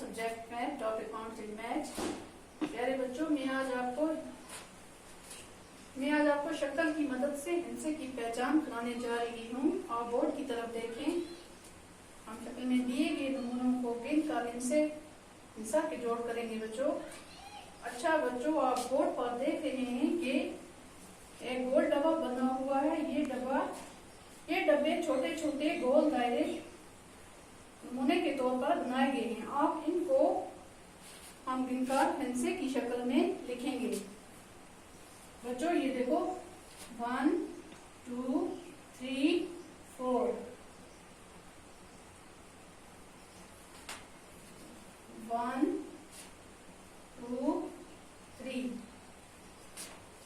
Subject में top accounts in maths. प्यारे बच्चों, मैं आज आपको शक्ल की मदद से हिंसे की पहचान कराने जा रही हूँ। आप बोर्ड की तरफ देखें। हम शक्ल में दिए गए नमूनों को गिनकर इनसे हिंसा के जोड़ करेंगे बच्चों। अच्छा बच्चों, आप बोर्ड पर देख रहे हैं कि एक गोल डब्बा बना हुआ है। ये डब्बे छोटे छोटे गोल दायरे नमूने के तौर पर बनाए गए हैं। आप इनको हम गिनकर हिंसे की शक्ल में लिखेंगे। बच्चों ये देखो, 1 2 3 4, 1 2 3।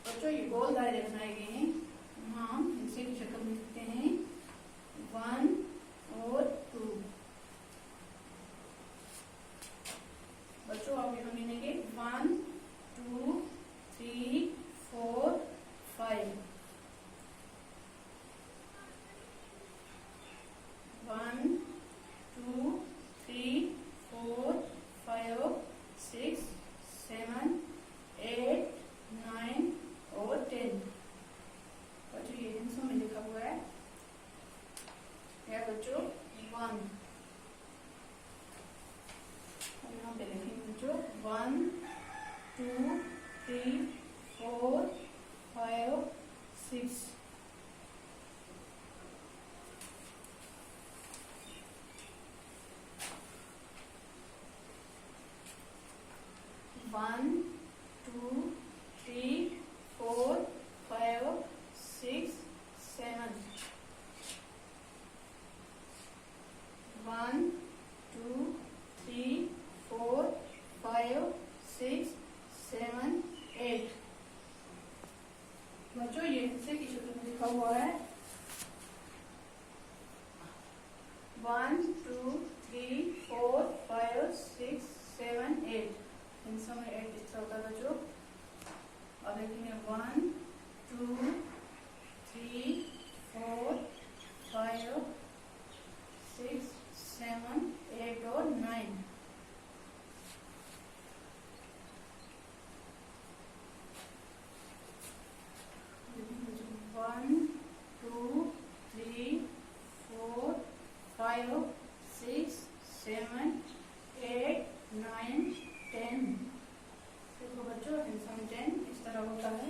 बच्चों ये गोल दायरे बनाए गए हैं। हम हिंसे की शक्ल में लिखते हैं 1 और 2। बच्चों आप यहाँ गिनेंगे 1 2 3 4 5, 1 2 3 4 5 6 7 8 9 और 10। बच्चों ये हिंसों में लिखा हुआ है बच्चों 1। यहाँ पे लिखेंगे बच्चों 1 2 3 4 5 6। One, 2, 3, 4, 5, 6, 7. 1 2 3 4 5 6 7 8। बच्चों ये हिंसे की शक्ल में लिखा हुआ है 1 2 3 4 5 6 7 8। हिंसों में 8 इस तरह होता है बच्चों। अब देखेंगे 1 2 3 4 5 6 7 8 और 9। One, 2, 3, 4, 5, 6, 7, 8, 9, 10। देखो बच्चों हिंसा में 10 इस तरह होता है।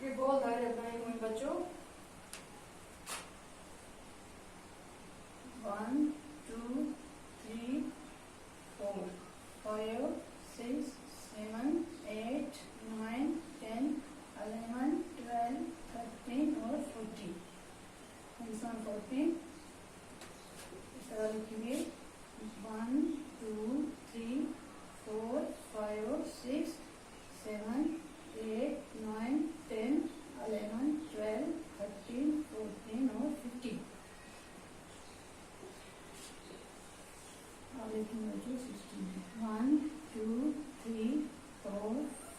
ये गोल दायरे बनाए हुए बच्चों 1 2 3 4 5 6 7 8 9 10 11 12 13 और 14। 14 इस तरह लिखेंगे 1 2 3 4 5 6 7 8 9 10 11 12 13 14 और 15। अब लिखेंगे 16। 1 2 3 4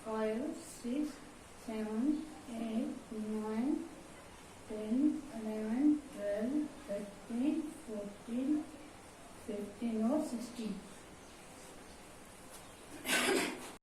5 6 7 8 9 10 11 12 13 14 15 और 16।